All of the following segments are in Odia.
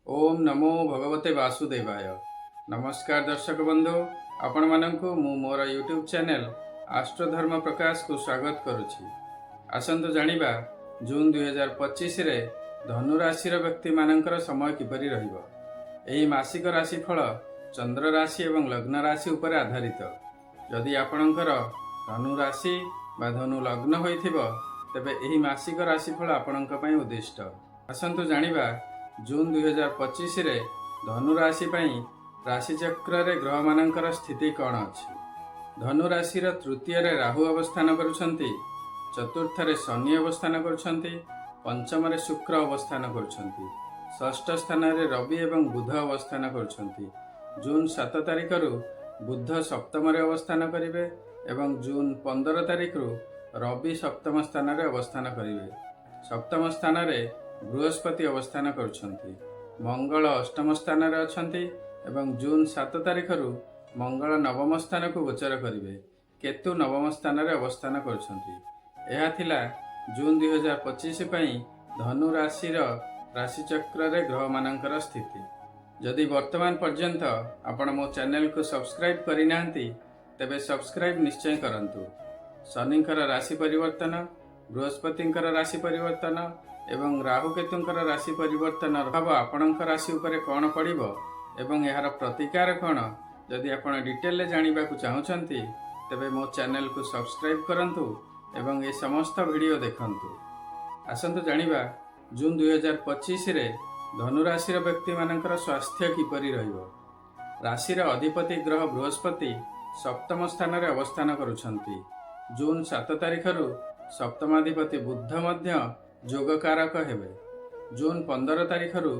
ओम नमो भगवते वासुदेवाय। नमस्कार दर्शक बंधु, आपण मानकु मु मोर यूट्यूब चैनल आस्ट्रोधर्म प्रकाश को स्वागत करुछि। आसंतु जानिबा जून 2025 रे धनु राशि व्यक्ति मानकर समय किपरि रहिबो। एही मासिक राशिफल चंद्र राशि एवं लग्न राशि उपर आधारित। यदि आपणकर धनु राशि बा धनु लग्न होइथिबो तेबे एही मासिक राशिफल आपणक पई उद्दिष्ट। आसंतु जानिबा जून 2025 रे धनु राशि पई राशि चक्र रे ग्रह मानकर स्थिति कौन अछि। धनु राशि रो तृतीय रे राहु अवस्थान करुछंती, चतुर्थ रे शनि अवस्थान करुछंती, पंचम रे शुक्र अवस्थान करुछंती, षष्ठ स्थान रे रवि एवं बुध अवस्थान करुछंती। जून 7 तारिख रु बुध सप्तम रे अवस्थान करिवे एवं जून 15 तारिख रु रवि सप्तम स्थान रे अवस्थान करिवे। सप्तम स्थान रे बृहस्पति अवस्थान करुछंती। मंगल अष्टम स्थान रे अछंती एवं जून 7 तारिख रु मंगल नवम स्थान को गोचर करिवे। केतु नवम स्थान रे अवस्थान करुछंती। एहा थिला जून 2025 पई धनु राशि रो राशि चक्र रे ग्रह मानकर स्थिति। जदि वर्तमान पर्यंत आपण मो चैनल को सब्सक्राइब करि नाहंती तेबे सब्सक्राइब निश्चय करंतु। शनिंकर राशि परिवर्तन, बृहस्पतिंकर राशि परिवर्तन एवं राहु केतुंकर राशि परिवर्तन प्रभाव आपणक राशि उपरे कौन पड़िबो एवं यार प्रतिकार कौन, जदि आपण डिटेल रे जानिबा को चाहुचंती तेबे मो चैनल को सब्सक्राइब करंतु एवं ए समस्त वीडियो देखंतु। आसंतु जानिबा जून 2025 रे धनु राशि रो व्यक्ति मानकर स्वास्थ्य किपरि रहिबो। राशि रो अधिपति ग्रह बृहस्पति सप्तम स्थान रे अवस्थान करुछंती। जून 7 तारिख रु सप्तमाधिपति बुध मध्य जोगकारक हेबे। जून 15 तारिख रु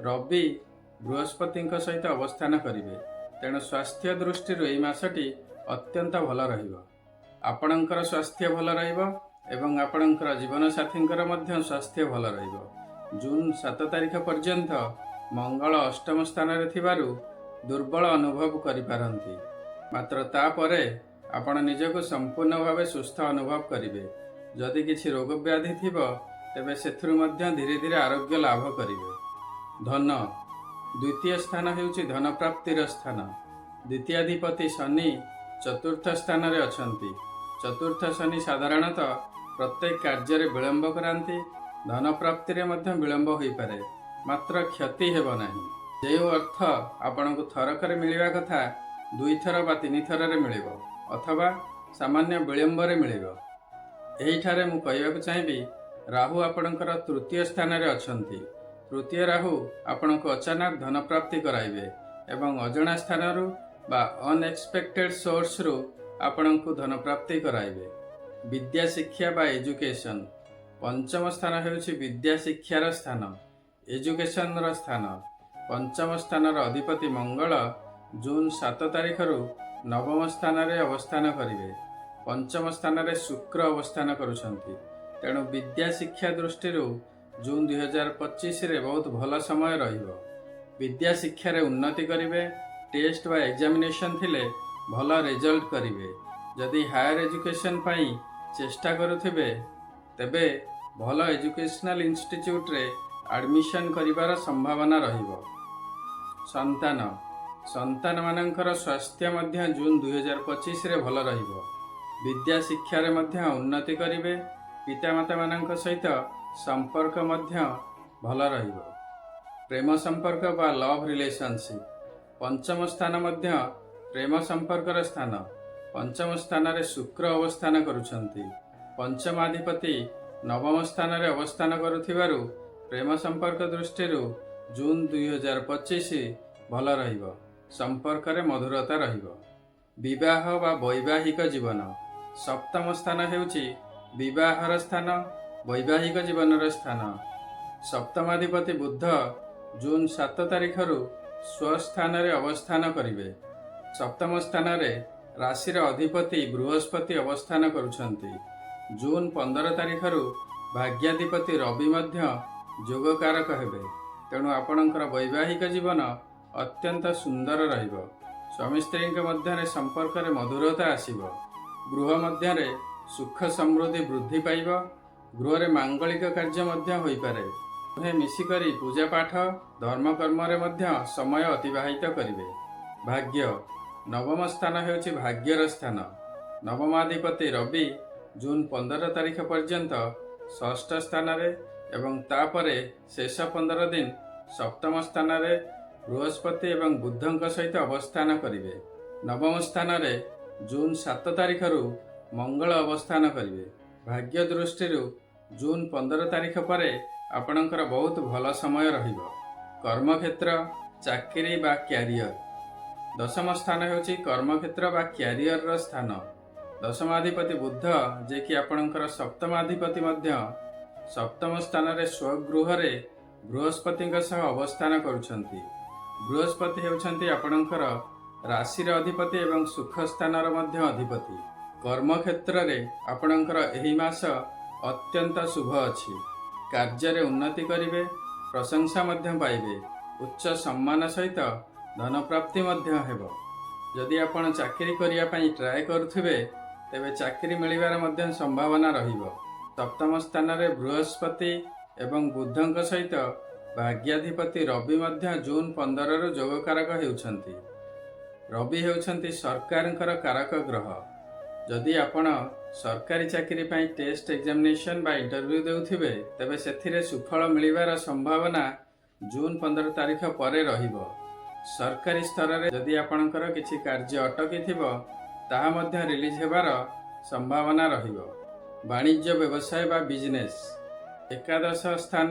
रवि बृहस्पति सहित अवस्थान करिवे। तेणु स्वास्थ्य दृष्टि एही मासटी अत्यंत भल रहिबो। आपणकर स्वास्थ्य भल रहिबो एवं आपणकर जीवन साथींकर मध्य स्वास्थ्य भल रहिबो। जून 7 तारिख पर्यंत मंगल अष्टम स्थान रे थिबारु दुर्बल अनुभव करि पारंती, मात्र तापरे आपण निजको संपूर्ण भावे सुस्थ अनुभव करिवे। जदि किछि रोग व्याधि थिबो तेबे सेथुरु मध्य धीरे धीरे आरोग्य लाभ करिवे। धन द्वितीय स्थान हेउछि धन प्राप्तिर स्थान। द्वितीयाधिपति शनि चतुर्थ स्थान रे अछंती। चतुर्थ शनि साधारणतः प्रत्येक कार्य रे विलंब करांती। धन प्राप्ति रे मध्य विलंब होई पारे, मात्र क्षति हेबो नाही। जे अर्थ आपनको थरकरे मिलिबा कथा 2 थर बा 3 थर रे मिलिबो अथवा सामान्य विलंब रे मिलिबो। एही ठारे मु कहबाक चाहिबी राहु आपणकर तृतीय स्थान रे अछंती। तृतीय राहु आपणको अचानक धन प्राप्ति कराइबे एवं अजଣା स्थान रु बा अनएक्सपेक्टेड सोर्स रु आपणको धन प्राप्ति कराइबे। विद्या शिक्षा बा एजुकेशन। पंचम स्थान हेउछि विद्या शिक्षार स्थान, एजुकेशन र स्थान। पंचम स्थान र अधिपति मंगल जून 7 तारिख रु नवम स्थान रे अवस्थान करिवे। पंचम स्थान रे शुक्र अवस्थान करुछंती। तेणु विद्या शिक्षा दृष्टि जून 2025 रे बहुत भल समय रहिबो। विद्या शिक्षा रे उन्नति करिवे। टेस्ट वा एग्जामिनेशन थिले भल रिजल्ट करिवे। जदि हायर एजुकेशन पई चेष्टा करुथिबे तेबे भल एजुकेशनल इंस्टीट्यूट रे एडमिशन करिवार संभावना रहिबो। संतान संतान मानकर स्वास्थ्य मध्य जून 2025 रे भल रहिबो। विद्या शिक्षा रे मध्य उन्नति करिवे। पितामाता मानक सहित संपर्क मध्य भल रहिबो। प्रेम संपर्क बा लव रिलेशनशिप। पंचम स्थान मध्य प्रेम संपर्कर स्थान। पंचम स्थान रे शुक्र अवस्थान करुछंती। पंचमाधिपति नवम स्थान रे अवस्थान करुथिबारु प्रेम संपर्क दृष्टि जून 2025 भल रहिबो। संपर्क रे मधुरता रहिबो। विवाह बा वैवाहिक जीवन। सप्तम स्थान हेउछि विवाहर स्थान, वैवाहिक जीवनर स्थान। सप्तमाधिपति बुध जून 7 तारिख रु स्वस्थान रे अवस्थान करिवे। सप्तम स्थान रे राशि रे अधिपति बृहस्पति अवस्थान करुछंती। जून 15 तारिख रु भाग्याधिपति रवि मध्य जोगकारक हेबे। तेणु आपणकर वैवाहिक जीवन अत्यंत सुंदर रहिबो। स्वामी स्त्री मध्य संपर्क रे मधुरता आसीबो। गृह मध्य सुख समृद्धि वृद्धि पाइब। गृह रे मांगलिक कार्य मध्य होई पारे। ଦୁହେଁ ମିଶିକରି ପୂଜାପାଠ ଧର୍ମକର୍ମରେ ମଧ୍ୟ ସମୟ ଅତିବାହିତ କରିବେ। ଭାଗ୍ୟ। ନବମ ସ୍ଥାନ ହେଉଛି ଭାଗ୍ୟର ସ୍ଥାନ। ନବମାଧିପତି ରବି ଜୁନ୍ 15 ତାରିଖ ପର୍ଯ୍ୟନ୍ତ ଷଷ୍ଠ ସ୍ଥାନରେ ଏବଂ ତାପରେ ଶେଷ 15 ଦିନ ସପ୍ତମ ସ୍ଥାନରେ ବୃହସ୍ପତି ଏବଂ ବୁଧଙ୍କ ସହିତ ଅବସ୍ଥାନ କରିବେ। ନବମ ସ୍ଥାନରେ ଜୁନ୍ 7 ତାରିଖରୁ ମଙ୍ଗଳ ଅବସ୍ଥାନ କରିବେ। ଭାଗ୍ୟ ଦୃଷ୍ଟିରୁ ଜୁନ୍ 15 ତାରିଖ ପରେ ଆପଣଙ୍କର ବହୁତ ଭଲ ସମୟ ରହିବ। କର୍ମକ୍ଷେତ୍ର, ଚାକିରି ବା କ୍ୟାରିୟର। ଦଶମ ସ୍ଥାନ ହେଉଛି କର୍ମକ୍ଷେତ୍ର ବା କ୍ୟାରିୟରର ସ୍ଥାନ। ଦଶମାଧିପତି ବୁଧ, ଯିଏକି ଆପଣଙ୍କର ସପ୍ତମାଧିପତି ମଧ୍ୟ, ସପ୍ତମ ସ୍ଥାନରେ ସ୍ୱଗୃହରେ ବୃହସ୍ପତିଙ୍କ ସହ ଅବସ୍ଥାନ କରୁଛନ୍ତି। ବୃହସ୍ପତି ହେଉଛନ୍ତି ଆପଣଙ୍କର ରାଶିର ଅଧିପତି ଏବଂ ସୁଖ ସ୍ଥାନର ମଧ୍ୟ ଅଧିପତି। କର୍ମକ୍ଷେତ୍ରରେ ଆପଣଙ୍କର ଏହି ମାସ ଅତ୍ୟନ୍ତ ଶୁଭ ଅଛି। କାର୍ଯ୍ୟରେ ଉନ୍ନତି କରିବେ, ପ୍ରଶଂସା ମଧ୍ୟ ପାଇବେ। ଉଚ୍ଚ ସମ୍ମାନ ସହିତ ଧନପ୍ରାପ୍ତି ମଧ୍ୟ ହେବ। ଯଦି ଆପଣ ଚାକିରି କରିବା ପାଇଁ ଟ୍ରାଏ କରୁଥିବେ, ତେବେ ଚାକିରି ମିଳିବାର ମଧ୍ୟ ସମ୍ଭାବନା ରହିବ। ସପ୍ତମ ସ୍ଥାନରେ ବୃହସ୍ପତି ଏବଂ ବୁଧଙ୍କ ସହିତ ଭାଗ୍ୟାଧିପତି ରବି ମଧ୍ୟ ଜୁନ୍ 15ରୁ ଯୋଗକାରକ ହେଉଛନ୍ତି। ରବି ହେଉଛନ୍ତି ସରକାରଙ୍କର କାରକ ଗ୍ରହ। ଯଦି ଆପଣ ସରକାରୀ ଚାକିରି ପାଇଁ ଟେଷ୍ଟ ଏକ୍ଜାମିନେସନ୍ ବା ଇଣ୍ଟରଭ୍ୟୁ ଦେଉଥିବେ, ତେବେ ସେଥିରେ ସୁଫଳ ମିଳିବାର ସମ୍ଭାବନା ଜୁନ୍ 15 ତାରିଖ ପରେ ରହିବ। ସରକାରୀ ସ୍ତରରେ ଯଦି ଆପଣଙ୍କର କିଛି କାର୍ଯ୍ୟ ଅଟକିଥିବ, ତାହା ମଧ୍ୟ ରିଲିଜ୍ ହେବାର ସମ୍ଭାବନା ରହିବ। ବାଣିଜ୍ୟ ବ୍ୟବସାୟ ବା ବିଜନେସ୍। ଏକାଦଶ ସ୍ଥାନ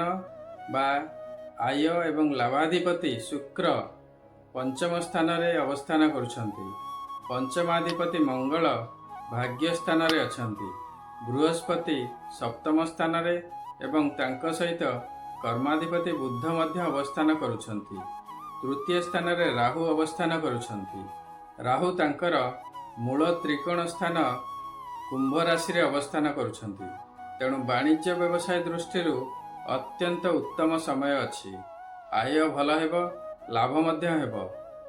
ବା ଆୟ ଏବଂ ଲାଭାଧିପତି ଶୁକ୍ର ପଞ୍ଚମ ସ୍ଥାନରେ ଅବସ୍ଥାନ କରୁଛନ୍ତି। ପଞ୍ଚମାଧିପତି ମଙ୍ଗଳ ଭାଗ୍ୟ ସ୍ଥାନରେ ଅଛନ୍ତି। ବୃହସ୍ପତି ସପ୍ତମ ସ୍ଥାନରେ ଏବଂ ତାଙ୍କ ସହିତ କର୍ମାଧିପତି ବୁଧ ମଧ୍ୟ ଅବସ୍ଥାନ କରୁଛନ୍ତି। ତୃତୀୟ ସ୍ଥାନରେ ରାହୁ ଅବସ୍ଥାନ କରୁଛନ୍ତି। ରାହୁ ତାଙ୍କର ମୂଳ ତ୍ରିକୋଣ ସ୍ଥାନ କୁମ୍ଭ ରାଶିରେ ଅବସ୍ଥାନ କରୁଛନ୍ତି। ତେଣୁ ବାଣିଜ୍ୟ ବ୍ୟବସାୟ ଦୃଷ୍ଟିରୁ ଅତ୍ୟନ୍ତ ଉତ୍ତମ ସମୟ ଅଛି। ଆୟ ଭଲ ହେବ, ଲାଭ ମଧ୍ୟ ହେବ।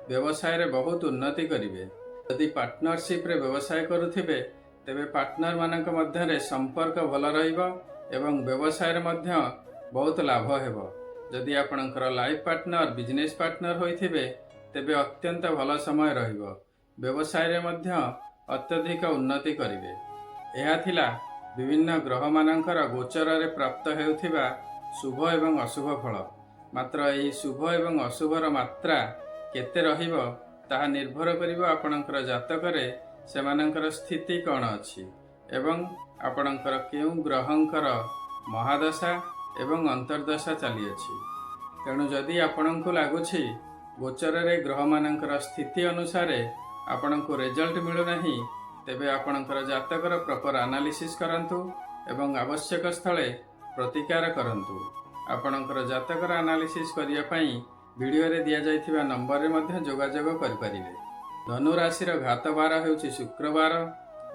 ବ୍ୟବସାୟରେ ବହୁତ ଉନ୍ନତି କରିବେ। ଯଦି ପାର୍ଟନରସିପ୍ରେ ବ୍ୟବସାୟ କରୁଥିବେ, ତେବେ ପାର୍ଟନରମାନଙ୍କ ମଧ୍ୟରେ ସମ୍ପର୍କ ଭଲ ରହିବ ଏବଂ ବ୍ୟବସାୟରେ ମଧ୍ୟ ବହୁତ ଲାଭ ହେବ। ଯଦି ଆପଣଙ୍କର ଲାଇଫ୍ ପାର୍ଟନର ବିଜନେସ୍ ପାର୍ଟନର ହୋଇଥିବେ, ତେବେ ଅତ୍ୟନ୍ତ ଭଲ ସମୟ ରହିବ। ବ୍ୟବସାୟରେ ମଧ୍ୟ ଅତ୍ୟଧିକ ଉନ୍ନତି କରିବେ। ଏହା ଥିଲା ବିଭିନ୍ନ ଗ୍ରହମାନଙ୍କର ଗୋଚରରେ ପ୍ରାପ୍ତ ହେଉଥିବା ଶୁଭ ଏବଂ ଅଶୁଭ ଫଳ। ମାତ୍ର ଏହି ଶୁଭ ଏବଂ ଅଶୁଭର ମାତ୍ରା କେତେ ରହିବ, ତାହା ନିର୍ଭର କରିବ ଆପଣଙ୍କର ଜାତକରେ ସେମାନଙ୍କର ସ୍ଥିତି କ'ଣ ଅଛି ଏବଂ ଆପଣଙ୍କର କେଉଁ ଗ୍ରହଙ୍କର ମହାଦଶା ଏବଂ ଅନ୍ତର୍ଦଶା ଚାଲିଅଛି। ତେଣୁ ଯଦି ଆପଣଙ୍କୁ ଲାଗୁଛି ଗୋଚରରେ ଗ୍ରହମାନଙ୍କର ସ୍ଥିତି ଅନୁସାରେ ଆପଣଙ୍କୁ ରେଜଲ୍ଟ ମିଳୁନାହିଁ, ତେବେ ଆପଣଙ୍କର ଜାତକର ପ୍ରପର ଆନାଲିସିସ୍ କରନ୍ତୁ ଏବଂ ଆବଶ୍ୟକ ସ୍ଥଳେ ପ୍ରତିକାର କରନ୍ତୁ। ଆପଣଙ୍କର ଜାତକର ଆନାଲିସିସ୍ କରିବା ପାଇଁ ଭିଡ଼ିଓରେ ଦିଆଯାଇଥିବା ନମ୍ବରରେ ମଧ୍ୟ ଯୋଗାଯୋଗ କରିପାରିବେ। ଧନୁ ରାଶିର ଘାତ ବାର ହେଉଛି ଶୁକ୍ରବାର,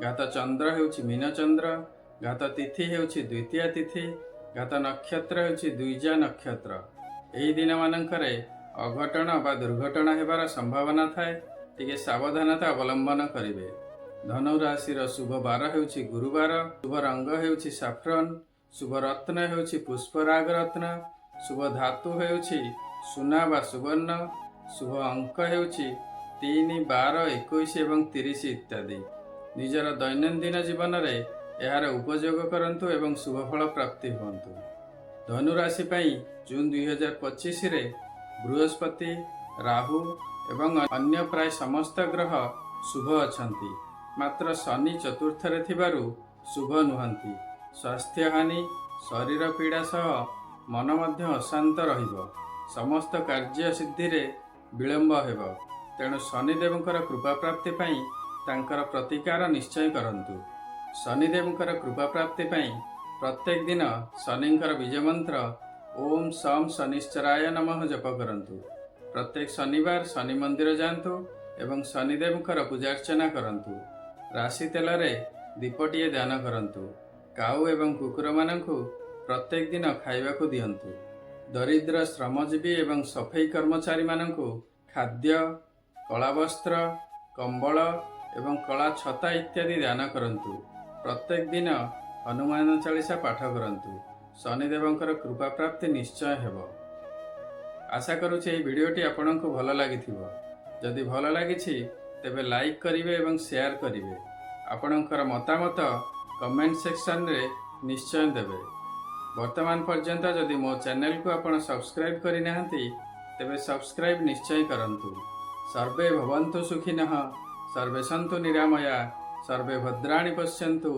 ଘାତ ଚନ୍ଦ୍ର ହେଉଛି ମୀନଚନ୍ଦ୍ର, ଘାତ ତିଥି ହେଉଛି ଦ୍ୱିତୀୟା ତିଥି, ଘାତ ନକ୍ଷତ୍ର ହେଉଛି ଦ୍ୱିଜା ନକ୍ଷତ୍ର। ଏହି ଦିନମାନଙ୍କରେ ଅଘଟଣ ବା ଦୁର୍ଘଟଣା ହେବାର ସମ୍ଭାବନା ଥାଏ। ଟିକେ ସାବଧାନତା ଅବଲମ୍ବନ କରିବେ। ଧନୁ ରାଶିର ଶୁଭ ବାର ହେଉଛି ଗୁରୁବାର, ଶୁଭ ରଙ୍ଗ ହେଉଛି ସାଫ୍ରନ୍, ଶୁଭ ରତ୍ନ ହେଉଛି ପୁଷ୍ପରାଗ ରତ୍ନ, ଶୁଭ ଧାତୁ ହେଉଛି ସୁନା ବା ସୁବର୍ଣ୍ଣ, ଶୁଭ ଅଙ୍କ ହେଉଛି 3, 12, 21 ଏବଂ 30 ଇତ୍ୟାଦି। ନିଜର ଦୈନନ୍ଦିନ ଜୀବନରେ ଏହାର ଉପଯୋଗ କରନ୍ତୁ ଏବଂ ଶୁଭଫଳ ପ୍ରାପ୍ତି ହୁଅନ୍ତୁ। ଧନୁ ରାଶି ପାଇଁ ଜୁନ୍ 2025ରେ ବୃହସ୍ପତି, ରାହୁ ଏବଂ ଅନ୍ୟ ପ୍ରାୟ ସମସ୍ତ ଗ୍ରହ ଶୁଭ ଅଛନ୍ତି। ମାତ୍ର ଶନି ଚତୁର୍ଥରେ ଥିବାରୁ ଶୁଭ ନୁହନ୍ତି। ସ୍ୱାସ୍ଥ୍ୟହାନି, ଶରୀର ପୀଡ଼ା ସହ ମନ ମଧ୍ୟ ଅଶାନ୍ତ ରହିବ। ସମସ୍ତ କାର୍ଯ୍ୟ ସିଦ୍ଧିରେ ବିଳମ୍ବ ହେବ। ତେଣୁ ଶନିଦେବଙ୍କର କୃପା ପ୍ରାପ୍ତି ପାଇଁ ତାଙ୍କର ପ୍ରତିକାର ନିଶ୍ଚୟ କରନ୍ତୁ। ଶନିଦେବଙ୍କର କୃପା ପ୍ରାପ୍ତି ପାଇଁ ପ୍ରତ୍ୟେକ ଦିନ ଶନିଙ୍କର ବୀଜ ମନ୍ତ୍ର ଓମ୍ ଶମ୍ ଶନିଶ୍ଚରାୟ ନମଃ ଜପ କରନ୍ତୁ। ପ୍ରତ୍ୟେକ ଶନିବାର ଶନି ମନ୍ଦିର ଯାଆନ୍ତୁ ଏବଂ ଶନିଦେବଙ୍କର ପୂଜାର୍ଚ୍ଚନା କରନ୍ତୁ। ରାଶି ତେଲରେ ଦୀପଟିଏ ଦାନ କରନ୍ତୁ। କାଉ ଏବଂ କୁକୁରମାନଙ୍କୁ ପ୍ରତ୍ୟେକ ଦିନ ଖାଇବାକୁ ଦିଅନ୍ତୁ। ଦରିଦ୍ର ଶ୍ରମଜୀବୀ ଏବଂ ସଫେଇ କର୍ମଚାରୀମାନଙ୍କୁ ଖାଦ୍ୟ, କଳା ବସ୍ତ୍ର, କମ୍ବଳ ଏବଂ କଳା ଛତା ଇତ୍ୟାଦି ଦାନ କରନ୍ତୁ। ପ୍ରତ୍ୟେକ ଦିନ ହନୁମାନ ଚାଳିଶା ପାଠ କରନ୍ତୁ। ଶନିଦେବଙ୍କର କୃପା ପ୍ରାପ୍ତି ନିଶ୍ଚୟ ହେବ। ଆଶା କରୁଛି ଏହି ଭିଡ଼ିଓଟି ଆପଣଙ୍କୁ ଭଲ ଲାଗିଥିବ। ଯଦି ଭଲ ଲାଗିଛି ତେବେ ଲାଇକ୍ କରିବେ ଏବଂ ସେୟାର କରିବେ। ଆପଣଙ୍କର ମତାମତ କମେଣ୍ଟ ସେକ୍ସନରେ ନିଶ୍ଚୟ ଦେବେ। ବର୍ତ୍ତମାନ ପର୍ଯ୍ୟନ୍ତ ଯଦି ମୋ ଚ୍ୟାନେଲକୁ ଆପଣ ସବସ୍କ୍ରାଇବ୍ କରିନାହାନ୍ତି ତେବେ ସବସ୍କ୍ରାଇବ୍ ନିଶ୍ଚୟ କରନ୍ତୁ। ସର୍ବେ ଭବନ୍ତୁ ସୁଖିନଃ, ସର୍ବେ ସନ୍ତୁ ନିରାମୟା, ସର୍ବେ ଭଦ୍ରାଣି ପଶ୍ୟନ୍ତୁ,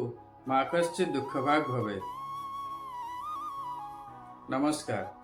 ମା କଶ୍ଚିତ୍ ଦୁଃଖଭାଗ୍ ଭବେତ୍। ନମସ୍କାର।